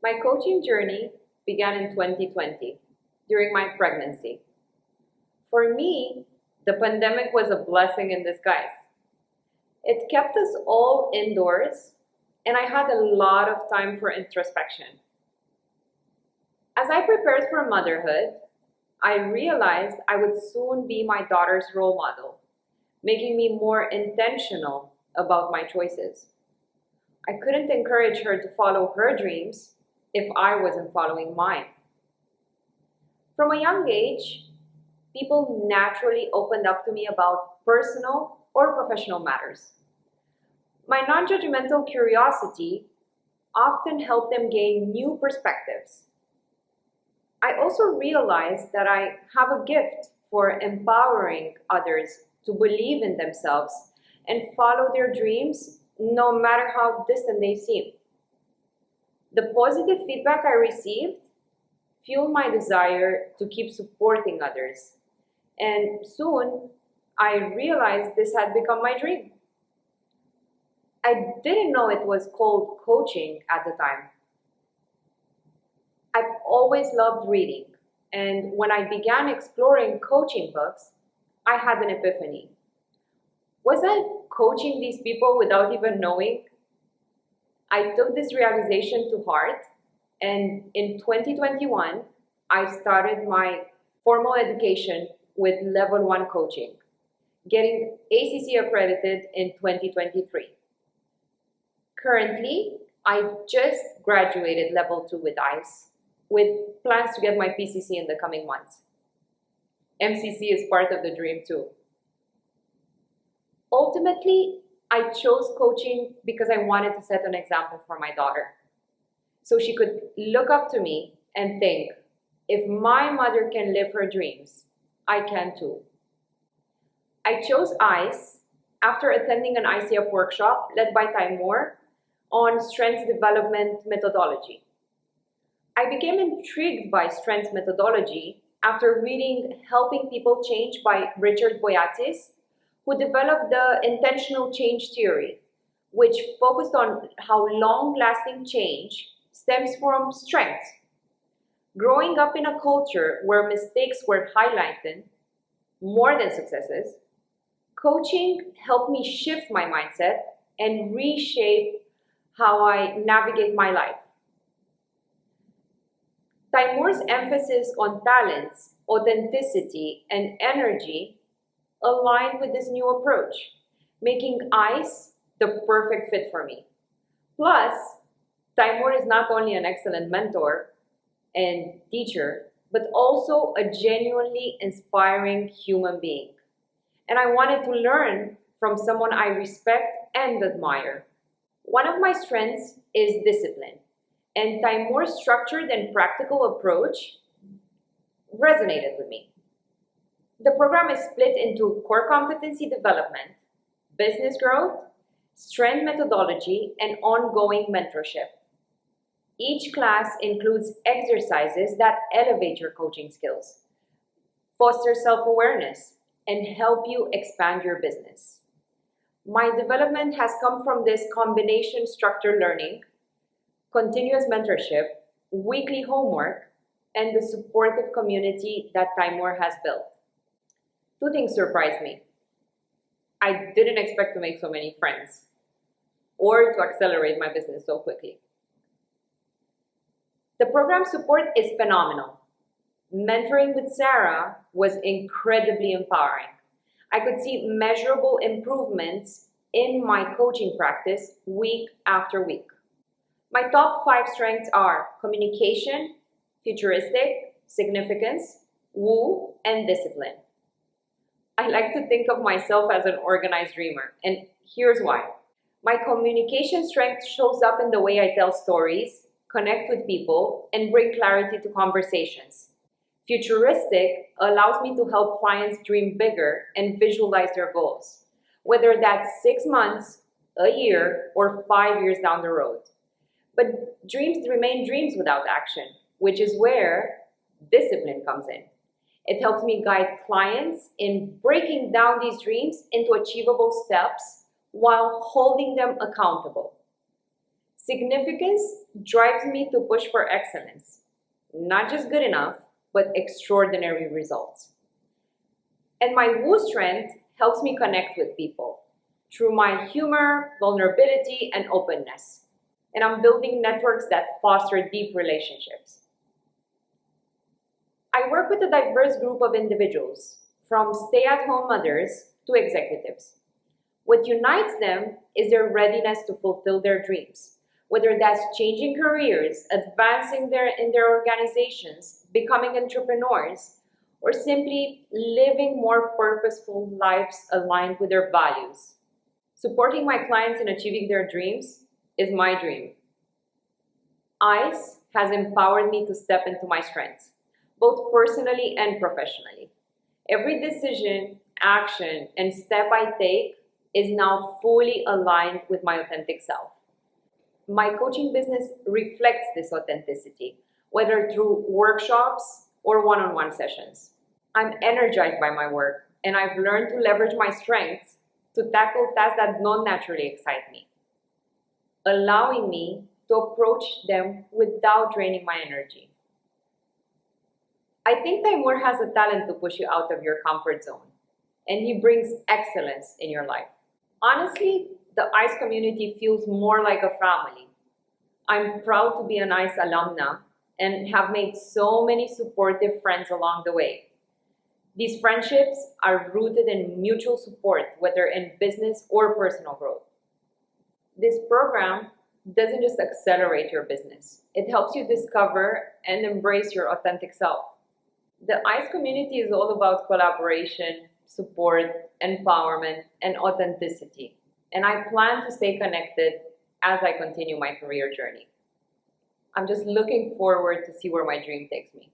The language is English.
My coaching journey began in 2020 during my pregnancy. For me, the pandemic was a blessing in disguise. It kept us all indoors, and I had a lot of time for introspection. As I prepared for motherhood, I realized I would soon be my daughter's role model, making me more intentional about my choices. I couldn't encourage her to follow her dreams if I wasn't following mine. From a young age, people naturally opened up to me about personal or professional matters. My non judgmental curiosity often helped them gain new perspectives. I also realized that I have a gift for empowering others to believe in themselves and follow their dreams no matter how distant they seem. The positive feedback I received fueled my desire to keep supporting others. And soon, I realized this had become my dream. I didn't know it was called coaching at the time. I've always loved reading, and when I began exploring coaching books, I had an epiphany. Was I coaching these people without even knowing? I took this realization to heart, and in 2021, I started my formal education with Level 1 coaching, getting ACC accredited in 2023. Currently, I just graduated Level 2 with ICE, with plans to get my PCC in the coming months. MCC is part of the dream too. Ultimately, I chose coaching because I wanted to set an example for my daughter, so she could look up to me and think, if my mother can live her dreams, I can too. I chose ICE after attending an ICF workshop led by Timur on strengths development methodology. I became intrigued by strengths methodology after reading Helping People Change by Richard Boyatzis, who developed the intentional change theory, which focused on how long-lasting change stems from strengths. Growing up in a culture where mistakes were highlighted more than successes, coaching helped me shift my mindset and reshape how I navigate my life. Timur's emphasis on talents, authenticity, and energy aligned with this new approach, making ICE the perfect fit for me. Plus, Timur is not only an excellent mentor and teacher, but also a genuinely inspiring human being. And I wanted to learn from someone I respect and admire. One of my strengths is discipline, and Timur's structured and practical approach resonated with me. The program is split into core competency development, business growth, strength methodology, and ongoing mentorship. Each class includes exercises that elevate your coaching skills, foster self-awareness, and help you expand your business. My development has come from this combination structured learning, continuous mentorship, weekly homework, and the supportive community that Timur has built. Two things surprised me. I didn't expect to make so many friends or to accelerate my business so quickly. The program support is phenomenal. Mentoring with Sarah was incredibly empowering. I could see measurable improvements in my coaching practice week after week. My top 5 strengths are communication, futuristic, significance, woo, and discipline. I like to think of myself as an organized dreamer, and here's why. My communication strength shows up in the way I tell stories, connect with people, and bring clarity to conversations. Futuristic allows me to help clients dream bigger and visualize their goals, whether that's 6 months, a year, or 5 years down the road. But dreams remain dreams without action, which is where discipline comes in. It helps me guide clients in breaking down these dreams into achievable steps while holding them accountable. Significance drives me to push for excellence, not just good enough, but extraordinary results. And my woo strength helps me connect with people through my humor, vulnerability, and openness. And I'm building networks that foster deep relationships. I work with a diverse group of individuals, from stay-at-home mothers to executives. What unites them is their readiness to fulfill their dreams, whether that's changing careers, advancing in their organizations, becoming entrepreneurs, or simply living more purposeful lives aligned with their values. Supporting my clients in achieving their dreams is my dream. ICE has empowered me to step into my strengths, both personally and professionally. Every decision, action, and step I take is now fully aligned with my authentic self. My coaching business reflects this authenticity, whether through workshops or one-on-one sessions. I'm energized by my work, and I've learned to leverage my strengths to tackle tasks that don't naturally excite me, allowing me to approach them without draining my energy. I think Taimur has a talent to push you out of your comfort zone, and he brings excellence in your life. Honestly, the ICE community feels more like a family. I'm proud to be an ICE alumna and have made so many supportive friends along the way. These friendships are rooted in mutual support, whether in business or personal growth. This program doesn't just accelerate your business, it helps you discover and embrace your authentic self. The ICE community is all about collaboration, support, empowerment, and authenticity. And I plan to stay connected as I continue my career journey. I'm just looking forward to see where my dream takes me.